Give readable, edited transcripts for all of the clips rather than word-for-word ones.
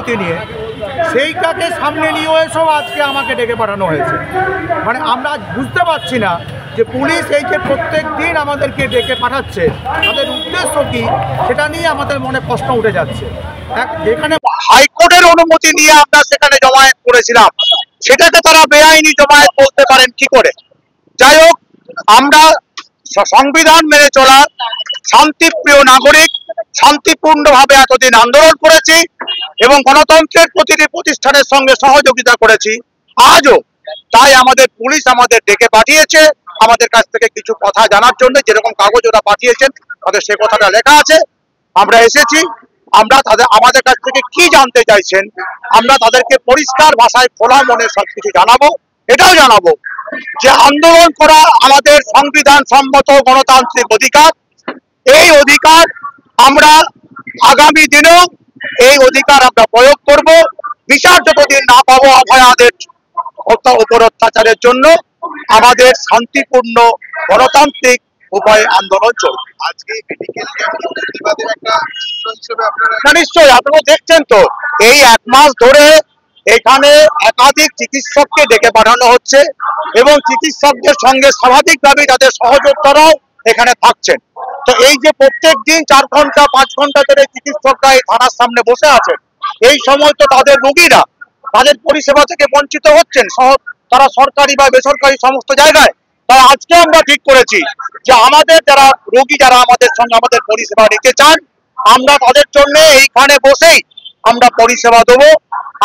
অনুমতি নিয়ে, সেইটাকে সামনে নিয়েও এসব আজকে আমাকে ডেকে পাঠানো হয়েছে। মানে আমরা বুঝতে পারছি না যে পুলিশ এই যে প্রত্যেক দিন আমাদেরকে ডেকে পাঠাচ্ছে, তাদের উদ্দেশ্য কী, সেটা নিয়ে আমাদের মনে প্রশ্ন উঠে যাচ্ছে। যেখানে হাইকোর্টের অনুমতি নিয়ে আমরা সেখানে জমায়েত করেছিলাম, সেটাকে তারা বেআইনি জমায়েত বলতে পারেন কি করে? যাই হোক, আমরা সংবিধান মেনে চলা শান্তিপ্রিয় নাগরিক, শান্তিপূর্ণভাবে এতদিন আন্দোলন করেছি এবং গণতন্ত্রের প্রতিটি প্রতিষ্ঠানের সঙ্গে সহযোগিতা করেছি আজও। তাই আমাদের পুলিশ আমাদের ডেকে পাঠিয়েছে আমাদের কাছ থেকে কিছু কথা জানার জন্য। যেরকম কাগজ ওরা পাঠিয়েছেন তাদের সে কথাটা লেখা আছে, আমরা এসেছি। আমরা আমাদের কাছ থেকে কি জানতে চাইছেন আমরা তাদেরকে পরিষ্কার ভাষায় খোলা মনে সবকিছু জানাবো। এটাও জানাবো যে আন্দোলন করা আমাদের সংবিধান সম্মত গণতান্ত্রিক অধিকার। এই অধিকার আমরা আগামী দিনেও এই অধিকার আমরা প্রয়োগ করব। বিচার যতদিন না পাবো অভয়াদের উপর অত্যাচারের জন্য আমাদের শান্তিপূর্ণ গণতান্ত্রিক উপায়ে আন্দোলন চলবে। আজকে নিশ্চয়ই আপনারা দেখছেন তো, এই 1 মাস ধরে এখানে একাধিক চিকিৎসককে ডেকে পাঠানো হচ্ছে এবং চিকিৎসকদের সঙ্গে স্বাভাবিকভাবে তাদের সহযোদ্ধারাও এখানে থাকছেন। তো এই যে প্রত্যেক দিন 4 ঘন্টা 5 ঘন্টা ধরে চিকিৎসকরা এই থানার সামনে বসে আছেন, এই সময় তো তাদের রোগীরা তাদের পরিষেবা থেকে বঞ্চিত হচ্ছেন, তারা সরকারি বা বেসরকারি সমস্ত জায়গায়। তাই আজকে আমরা ঠিক করেছি যে আমাদের যারা রোগী, যারা আমাদের সঙ্গে আমাদের পরিষেবা নিতে চান, আমরা তাদের জন্য এইখানে বসেই আমরা পরিষেবা দেবো।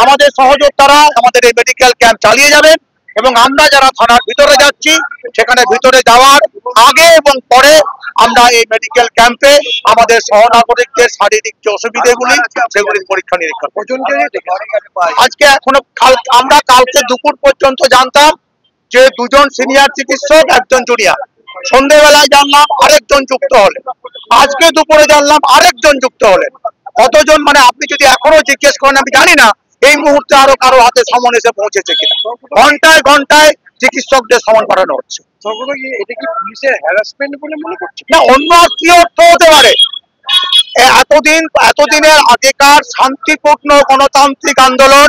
আমাদের সহযোদ্ধারা আমাদের এই মেডিকেল ক্যাম্প চালিয়ে যাবেন এবং আমরা যারা থানার ভিতরে যাচ্ছি সেখানে ভিতরে যাওয়ার আগে এবং পরে আমরা এই মেডিকেল ক্যাম্পে আমাদের সহনাগরিকদের শারীরিক যে অসুবিধাগুলি সেগুলির পরীক্ষা নিরীক্ষা। আজকে এখনো আমরা কালকে দুপুর পর্যন্ত জানতাম যে 2 জন সিনিয়র চিকিৎসক, 1 জন জুনিয়র। সন্ধ্যেবেলায় জানলাম আরেকজন যুক্ত হলেন, আজকে দুপুরে জানলাম আরেকজন যুক্ত হলেন। কতজন, মানে আপনি যদি এখনো জিজ্ঞেস করেন আমি জানি না এই মুহূর্তে আরো কারো হাতে সমন এসে পৌঁছেছে কিনা। ঘন্টায় ঘন্টায় চিকিৎসকদের সমন পাঠানো হচ্ছে। এটা কি পুলিশের হ্যারাসমেন্ট বলে মনে করছেন? না, অন্য কি অর্থ হতে পারে? এতদিনের আগেকার শান্তিপূর্ণ গণতান্ত্রিক আন্দোলন,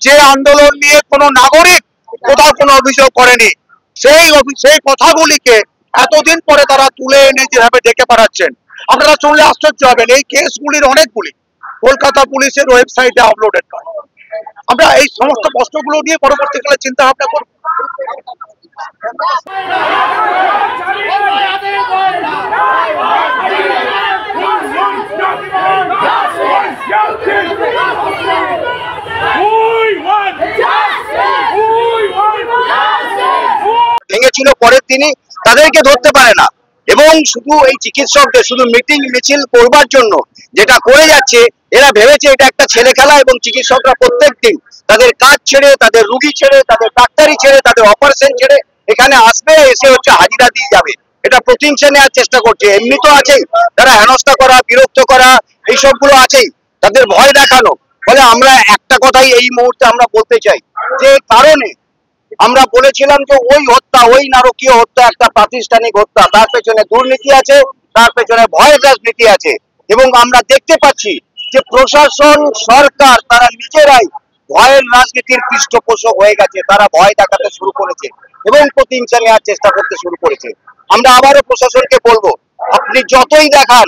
যে আন্দোলন নিয়ে কোনো নাগরিক কোথাও কোনো অভিযোগ করেনি, সেই কথাগুলিকে এতদিন পরে তারা তুলে এনে যেভাবে ডেকে পাঠাচ্ছেন, আপনারা শুনলে আশ্চর্য হবেন। এই কেসগুলির অনেকগুলি কলকাতা পুলিশের ওয়েবসাইটে আপলোডেড হয়। আমরা এই সমস্ত প্রশ্নগুলো নিয়ে পরবর্তীকালে চিন্তা ভাবনা করব। ভেঙেছিল পরের দিনই, তাদেরকে ধরতে পারে না এবং শুধু এই চিকিৎসকদের শুধু মিটিং মিছিল করবার জন্য যেটা করে যাচ্ছে, এরা ভেবেছে এটা একটা ছেলে খেলা এবং চিকিৎসকরা প্রত্যেক দিন তাদের কাজ ছেড়ে, তাদের রুগী ছেড়ে, তাদের ডাক্তারি ছেড়ে, তাদের অপারেশন ছেড়ে এখানে আসবে, এসে হচ্ছে হাজিরা দিয়ে যাবে। এটা প্রতিহিংসা নেওয়ার চেষ্টা করছে। এমনি তো আছেই তারা হেনস্থা করা, বিরক্ত করা, এই সবগুলো আছেই, তাদের ভয় দেখানো। ফলে আমরা একটা কথাই এই মুহূর্তে আমরা বলতে চাই, যে কারণে আমরা বলেছিলাম যে ওই হত্যা, ওই নারকীয় হত্যা একটা প্রাতিষ্ঠানিক হত্যা, তার পেছনে দুর্নীতি আছে, তার পেছনে ভয়ের রাজনীতি আছে। এবং আমরা দেখতে পাচ্ছি যে প্রশাসন, সরকার তারা নিজেরাই ভয়ের রাজনীতির পৃষ্ঠপোষক হয়ে গেছে। তারা ভয় দেখাতে শুরু করেছে এবং প্রতিহিংসা নেওয়ার চেষ্টা করতে শুরু করেছে। আমরা আবারও প্রশাসনকে বলবো, আপনি যতই দেখান,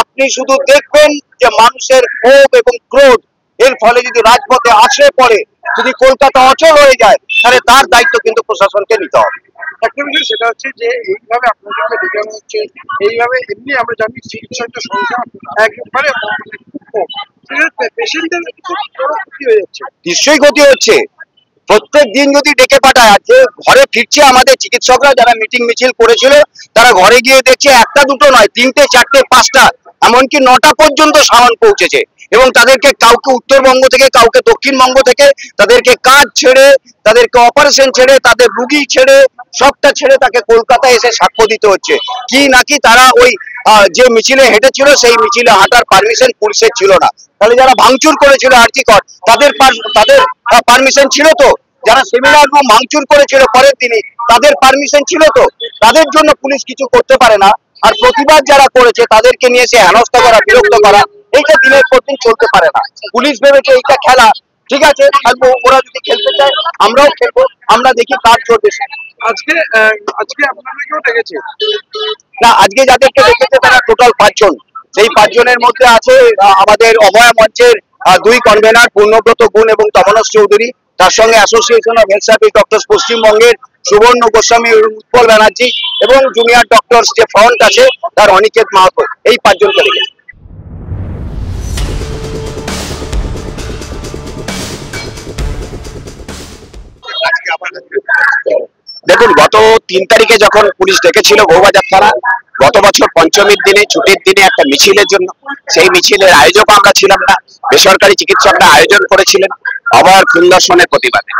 আপনি শুধু দেখবেন যে মানুষের ক্ষোভ এবং ক্রোধ, এর ফলে যদি রাজপথে আসে পড়ে, যদি কলকাতা অচল হয়ে যায়, তাহলে তার দায়িত্ব কিন্তু প্রশাসনকে নিতে হবে। সেটা হচ্ছে যে এইভাবে আপনাদেরকে দেখানো হচ্ছে, এইভাবে এমনি আমরা জানি চিকিৎসকদের সংখ্যা একবারে পেশেন্টদের ক্ষতি হয়ে যাচ্ছে। নিশ্চয়ই ক্ষতি হচ্ছে। প্রত্যেক দিন যদি ডেকে পাঠায়, আজকে ঘরে ফিরছে আমাদের চিকিৎসকরা যারা মিটিং মিছিল করেছিল, তারা ঘরে গিয়ে দেখছে একটা দুটো নয়, 3টে 4টে 5টা এমনকি 9টা পর্যন্ত সামান পৌঁছেছে। এবং তাদেরকে কাউকে উত্তরবঙ্গ থেকে, কাউকে দক্ষিণবঙ্গ থেকে, তাদেরকে কাজ ছেড়ে, তাদেরকে অপারেশন ছেড়ে, তাদের রুগী ছেড়ে, সবটা ছেড়ে তাকে কলকাতায় এসে সাক্ষ্য দিতে হচ্ছে। কি নাকি তারা ওই যে মিছিলে হেঁটেছিল সেই মিছিলে হাঁটার পারমিশন পুলিশের ছিল না। তাহলে যারা ভাঙচুর করেছিল আরজিকর, তাদের পারমিশন ছিল তো? যারা সেমিনার রুম ভাঙচুর করেছিল পরের দিনই, তাদের পারমিশন ছিল তো? তাদের জন্য পুলিশ কিছু করতে পারে না। আর প্রতিবাদ যারা করেছে তাদেরকে নিয়ে সে হেনস্থা করা, বিরক্ত করা, এইটা দিনের পর দিন চলতে পারে না। পুলিশ ভেবেছে এইটা খেলা, ঠিক আছে খেলবো, ওরা যদি খেলতে চায় আমরাও খেলবো, আমরা দেখি কার জোর বেশি। আজকে আজকে আপনাদেরকেও ডেকেছে? না, আজকে যাদেরকে রেখেছে তারা টোটাল 5 জন। সেই 5 জনের মধ্যে আছে আমাদের অভয়া মঞ্চের 2 কনভেনার পূর্ণব্রত গুণ এবং তমনস চৌধুরী, তার সঙ্গে association of health service doctors পশ্চিমবঙ্গের সুবর্ণ গোস্বামী, উৎপল ব্যানার্জি এবং জুনিয়র ডক্টরস যে ফ্রন্ট আছে তার অনিকেত মাহাতো, এই 5 জনকে রেখেছে। দেখুন, গত 3 তারিখে যখন পুলিশ ডেকেছিল বউবাজার থানা, গত বছর পঞ্চমীর দিনে ছুটির দিনে একটা মিছিলের জন্য, সেই মিছিলের আয়োজক আমরা ছিলাম না, বেসরকারি চিকিৎসকরা আয়োজন করেছিলেন অভয়ার খুন ধর্ষণের প্রতিবাদে।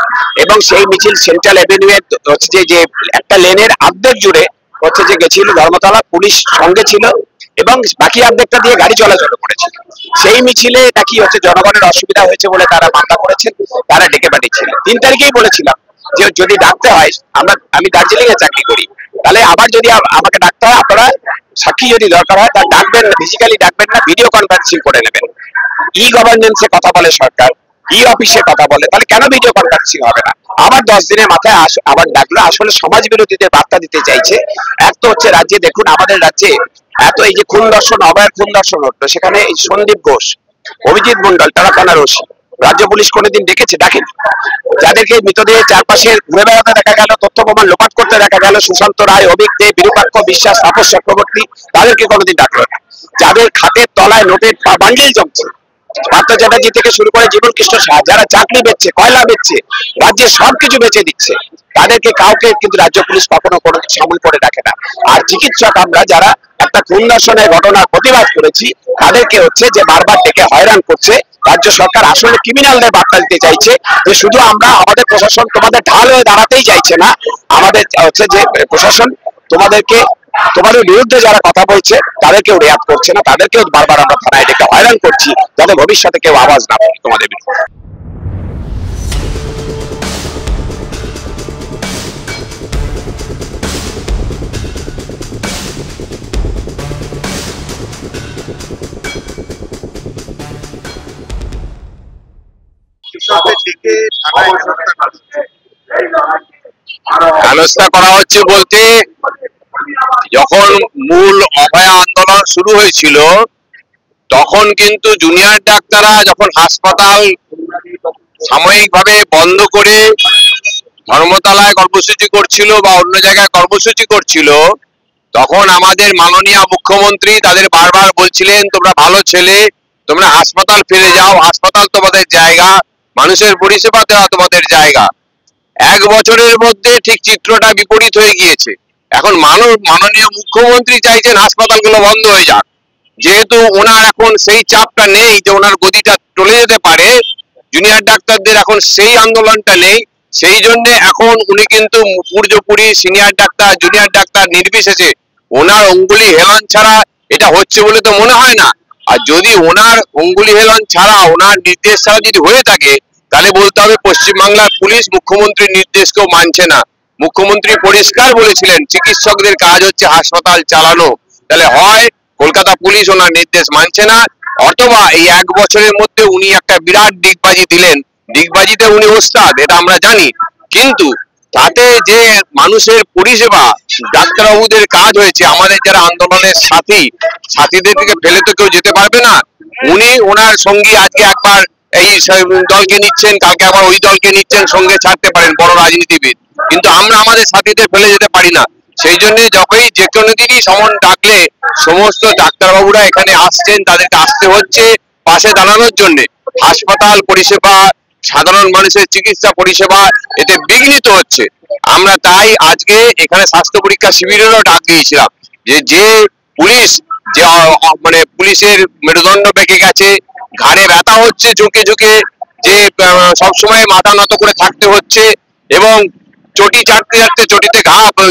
এবং সেই মিছিল সেন্ট্রাল এভিনিউ হচ্ছে যে একটা লেনের অর্ধেক জুড়ে হচ্ছে যে গেছিল, ধর্মতলা পুলিশ সঙ্গে ছিল এবং বাকি অর্ধেকটা দিয়ে গাড়ি চলাচল করেছিল। সেই মিছিলে নাকি হচ্ছে জনগণের অসুবিধা হয়েছে বলে তারা মামলা করেছেন, তারা ডেকে পাঠিয়েছিলেন। 3 তারিখেই বলেছিলাম যে যদি ডাকতে হয়, আমি দার্জিলিং এ চাকরি করি, তাহলে আবার যদি আমাকে ডাকতে হয় আপনারা সাক্ষী যদি দরকার হয় তা ডাকবেন, ফিজিক্যালি ডাকবেন না, ভিডিও কনফারেন্সিং করে নেবেন। ই গভর্নেন্সে কথা বলে সরকার, ই অফিসে কথা বলে, তাহলে কেন ভিডিও কনফারেন্সিং হবে না? আবার 10 দিনের মাথায় আবার ডাকলো, আসলে সমাজ বিরোধীদের বার্তা দিতে চাইছে। এক তো হচ্ছে রাজ্যে, দেখুন আমাদের রাজ্যে এত এই যে খুন দর্শন, অভয়ের খুন দর্শন হতো, সেখানে এই সন্দীপ ঘোষ, অভিজিৎ মন্ডল, তারা কানারসি, রাজ্য পুলিশ কোনোদিন ডেকেছে? ডাকেনি। যাদেরকে মৃতদেহের চারপাশে ঘুরে বেড়াতে দেখা গেল, তথ্য প্রমাণ লোপাট করতে দেখা গেল, সুশান্ত রায়, অভিক দে, বিরূপাক্ষ বিশ্বাস, তাপস চক্রবর্তী, তাদেরকে কোনোদিন ডাকলো না। যাদের খাতের তলায় নোটের বান্ডিল জমছে, পার্থ চ্যাটার্জি থেকে শুরু করে জীবন কৃষ্ণ সাহা, যারা চাকরি বেচছে, কয়লা বেচছে, রাজ্যের সবকিছু বেচে দিচ্ছে, তাদেরকে কাউকে কিন্তু রাজ্য পুলিশ কখনো কোনো সামিল করে রাখে না। আর চিকিৎসক আমরা যারা একটা খুন ধর্ষণের ঘটনার প্রতিবাদ করেছি, তাদেরকে হচ্ছে যে বারবার ডেকে হয়রান করছে রাজ্য সরকার। আসলে ক্রিমিনালদের বার্তা দিতে চাইছে যে শুধু আমরা, আমাদের প্রশাসন তোমাদের ঢাল হয়ে দাঁড়াতেই চাইছে না, আমাদের হচ্ছে যে প্রশাসন তোমাদের বিরুদ্ধে যারা কথা বলছে তাদেরকেও রেয়াত করছে না, তাদেরকেও বারবার আমরা থানায় ডেকে হয়রান করছি, যাতে ভবিষ্যতে কেউ আওয়াজ না পায় তোমাদের বিরুদ্ধে। হেনস্থা করা হচ্ছে বলতে, যখন মূল অভয়া আন্দোলন শুরু হয়েছিল তখন কিন্তু জুনিয়র ডাক্তাররা যখন হাসপাতাল সাময়িকভাবে বন্ধ করে ধর্মতলায় কর্মসূচি করছিল বা অন্য জায়গায় কর্মসূচি করছিল, তখন আমাদের মাননীয় মুখ্যমন্ত্রী তাদের বারবার বলছিলেন তোমরা ভালো ছেলে, তোমরা হাসপাতাল ফিরে যাও, হাসপাতাল তোমাদের জায়গা, মানুষের পরিষেবা দেওয়া তোমাদের জায়গা। 1 বছরের মধ্যে ঠিক চিত্রটা বিপরীত হয়ে গিয়েছে। এখন মাননীয় মুখ্যমন্ত্রী চাইছেন হাসপাতালগুলো বন্ধ হয়ে যাক, যেহেতু ওনার এখন সেই চাপটা নেই যে ওনার গদিটা চলে যেতে পারে, জুনিয়র ডাক্তারদের এখন সেই আন্দোলনটা নেই, সেই জন্য এখন উনি কিন্তু পুরোপুরি সিনিয়র ডাক্তার জুনিয়র ডাক্তার নির্বিশেষে ওনার অঙ্গুলি হেলন ছাড়া এটা হচ্ছে বলে তো মনে হয় না। আর যদি ওনার অঙ্গুলি হেলন ছাড়া, ওনার নির্দেশ ছাড়া যদি হয়ে থাকে, তাহলে বলতে হবে পশ্চিমবাংলার পুলিশ মুখ্যমন্ত্রীর নির্দেশকেও মানছে না। মুখ্যমন্ত্রী পরিষ্কার বলেছিলেন চিকিৎসকদের কাজ হচ্ছে হাসপাতাল চালানো, তাহলে হয় কলকাতা পুলিশ ওনার নির্দেশ মানছে না, অথবা এই 1 বছরের মধ্যে উনি একটা বিরাট ডিগবাজি দিলেন, ডিগবাজিতে উনি ওস্তাদ, এটা আমরা জানি, কিন্তু তাতে যে মানুষের পরিষেবা, ডাক্তারবাবুদের কাজ হয়েছে, আমাদের যারা আন্দোলনের সাথীদের দিকে ফেলে তো কেউ যেতে পারবে না। উনি ওনার সঙ্গী আজকে একবার এই দলকে নিচ্ছেন, কালকে আবার ওই দলকে নিচ্ছেন, সঙ্গে ছাড়তে পারেন বড় রাজনীতিবিদ, কিন্তু আমরা আমাদের সাথীদের ফেলে যেতে পারি না। সেই জন্য যখনই যে কোনো দিনই সমন ডাকলে সমস্ত ডাক্তারবাবুরা এখানে আসছেন, তাদেরকে আসতে হচ্ছে পাশে দাঁড়ানোর জন্য। হাসপাতাল পরিষেবা, সাধারণ মানুষের চিকিৎসা পরিষেবা এতে বিঘ্নিত হচ্ছে। আমরা তাই আজকে এখানে স্বাস্থ্য পরীক্ষা শিবিরেরও ডাক দিয়েছিলাম যে পুলিশ যে মানে পুলিশের মেরুদণ্ড বেঁকে গেছে, ঘাড়ে ব্যথা হচ্ছে ঝুঁকে ঝুঁকে, যে সবসময় মাথা নত করে থাকতে হচ্ছে এবং চটি চাটতে চাটতে চটিতে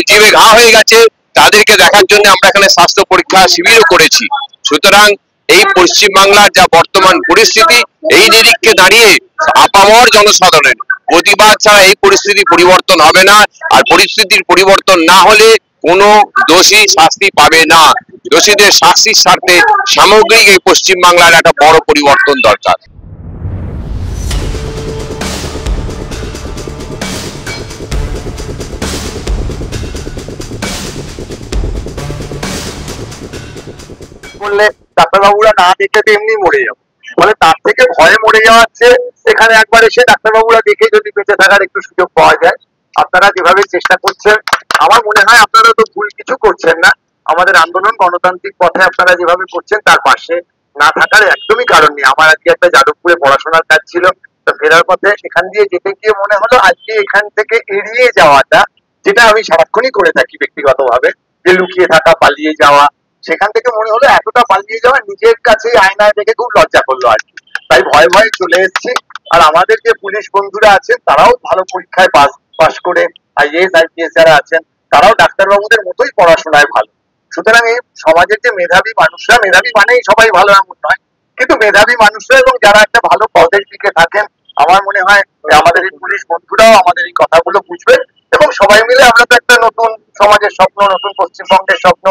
জিভে ঘা হয়ে গেছে, তাদেরকে দেখার জন্য আমরা এখানে স্বাস্থ্য পরীক্ষা শিবিরও করেছি। সুতরাং এই পশ্চিমবাংলার যা বর্তমান পরিস্থিতি, এই নিরিখে দাঁড়িয়ে আপামর জনসাধারণের প্রতিবাদ ছাড়া এই পরিস্থিতি পরিবর্তন হবে না। আর পরিস্থিতির পরিবর্তন না হলে কোনো দোষী শাস্তি পাবে না। দোষীদের শাস্তির স্বার্থে সামগ্রিক এই পশ্চিমবাংলার একটা বড় পরিবর্তন দরকার। বললে ডাক্তারবাবুরা না দেখে তো এমনি মরে যাবো, ফলে তার থেকে ভয়ে মরে যাওয়াচ্ছে। এখানে একবার এসে ডাক্তারবাবুরা দেখে যদি বেঁচে থাকার একটু সুযোগ পাওয়া যায়, আপনারা যেভাবে চেষ্টা করছেন, আমার মনে হয় আপনারা তো ভুল কিছু করছেন না। আমাদের আন্দোলন গণতান্ত্রিক পথে আপনারা যেভাবে করছেন তার পাশে না থাকার একদমই কারণ নেই। আমার আজকে একটা যাদবপুরে পড়াশোনার কাজ ছিল, তো ফেরার পথে এখান দিয়ে যেতে গিয়ে মনে হলো আজকে এখান থেকে এড়িয়ে যাওয়াটা, যেটা আমি সারাক্ষণই করে থাকি ব্যক্তিগতভাবে, যে লুকিয়ে থাকা, পালিয়ে যাওয়া, সেখান থেকে মনে হলো এতটা পালিয়ে যাওয়া নিজের কাছেই আয়নায় দেখে খুব লজ্জা করলো আর কি। তাই ভয়ে ভয়ে চলে এসেছি। আর আমাদের যে পুলিশ বন্ধুরা আছেন তারাও ভালো পরীক্ষায় পাস করে IAS IPS যারা আছেন তারাও ডাক্তারবাবুদের মতোই পড়াশোনায় ভালো। সুতরাং এই সমাজের যে মেধাবী মানুষরা, মেধাবী মানেই সবাই ভালো এমন নয়, কিন্তু মেধাবী মানুষরা এবং যারা একটা ভালো পদের দিকে থাকেন, আমার মনে হয় আমাদের এই পুলিশ বন্ধুরাও আমাদের এই কথাগুলো বুঝবেন এবং সবাই মিলে আমরা তো একটা নতুন সমাজের স্বপ্ন, নতুন পশ্চিমবঙ্গের স্বপ্ন,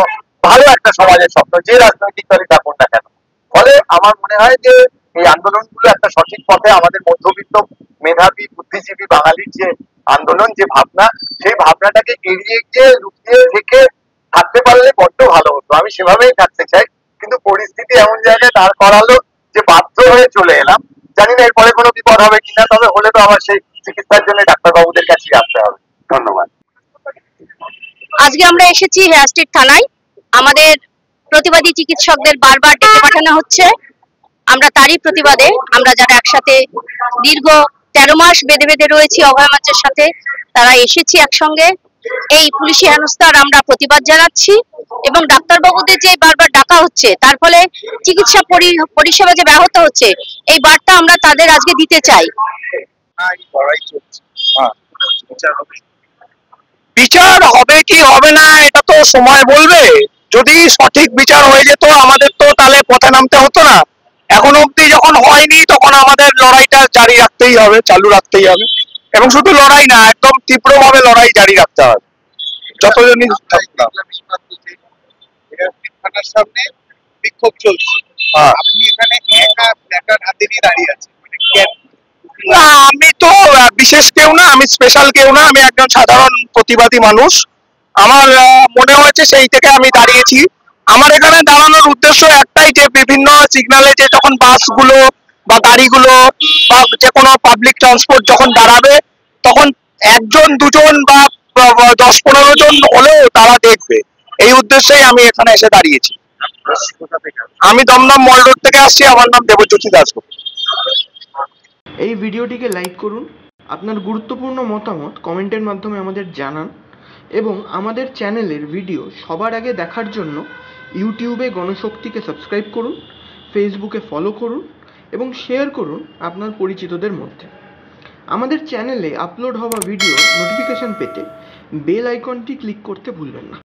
ভালো একটা সমাজের স্বপ্ন, যে রাজনৈতিক দলই থাকুন না কেন। ফলে আমার মনে হয় যে এই আন্দোলনগুলো একটা সঠিক পথে, আমাদের মধ্যবিত্ত মেধাবী বুদ্ধিজীবী বাঙালির যে আন্দোলন, যে ভাবনা, সেই ভাবনাটাকে এড়িয়ে গিয়ে লুকিয়ে থেকে থাকতে পারলে বড্ড ভালো হতো। আমি সেভাবেই থাকতে চাই, কিন্তু পরিস্থিতি এমন জায়গায় দাঁড় করালো যে বাধ্য হয়ে চলে এলাম। জানি না এরপরে কোনো বিপদ হবে কিনা, তবে হলে তো আমার সেই চিকিৎসার জন্য ডাক্তারবাবুদের কাছে আসতে হবে। ধন্যবাদ। আজকে আমরা এসেছি হেয়ার স্ট্রিট থানায়। আমাদের প্রতিবাদী চিকিৎসকদের বারবার ডেকে পাঠানো হচ্ছে। আমরা তারই প্রতিবাদে আমরা যারা একসাথে দীর্ঘ 13 মাস বেঁধে বেঁধে রয়েছি অভয় মঞ্চের সাথে, তারা এসেছি একসঙ্গে। এই পুলিশি হেনস্থার আমরা প্রতিবাদ জানাচ্ছি এবং ডাক্তারবাবুদের যে বারবার ডাকা হচ্ছে তার ফলে চিকিৎসা পরিষেবা যে ব্যাহত হচ্ছে, এই বার্তা আমরা তাদের আজকে দিতে চাই। বিচার হবে কি হবে না এটা তো সময় বলবে। যদি সঠিক বিচার হয়ে যেত আমাদের তো তাহলে পথে নামতে হতো না। এখন অব্দি যখন হয়নি তখন আমাদের লড়াইটা জারি রাখতেই হবে, চালু রাখতেই হবে, এবং শুধু লড়াই না, একদম তীব্রভাবে লড়াই জারি রাখতে হবে যতজনই থানার সামনে বিক্ষোভ চলছে, আপনি এখানে একা প্ল্যাকার্ড হাতে নিয়ে দাঁড়িয়ে আছেন, মানে কেন? না, আমি তো বিশেষ কেউ না, আমি স্পেশাল কেউ না, আমি একজন সাধারণ প্রতিবাদী মানুষ। আমার মনে হয়েছে সেই থেকে আমি দাঁড়িয়েছি। আমার এখানে দাঁড়ানোর উদ্দেশ্য একটাই, যে বিভিন্ন সিগন্যালে যে যখন বাসগুলো বা গাড়িগুলো বা যে কোনো পাবলিক ট্রান্সপোর্ট যখন দাঁড়াবে, তখন একজন দুজন বা 10-15 জন হলেও তারা দেখবে, এই উদ্দেশ্যেই আমি এখানে এসে দাঁড়িয়েছি। আমি দমদম মল রোড থেকে আসছি, আমার নাম দেবজ্যোতি দাশগুপ্ত। এই ভিডিওটিকে লাইক করুন, আপনার গুরুত্বপূর্ণ মতামত কমেন্টের মাধ্যমে আমাদের জানান এবং আমাদের চ্যানেলের ভিডিও সবার আগে দেখার জন্য ইউটিউবে গণশক্তিকে সাবস্ক্রাইব করুন, ফেসবুকে ফলো করুন এবং শেয়ার করুন আপনার পরিচিতদের মধ্যে। আমাদের চ্যানেলে আপলোড হওয়া ভিডিও নোটিফিকেশন পেতে বেল আইকনটি ক্লিক করতে ভুলবেন না।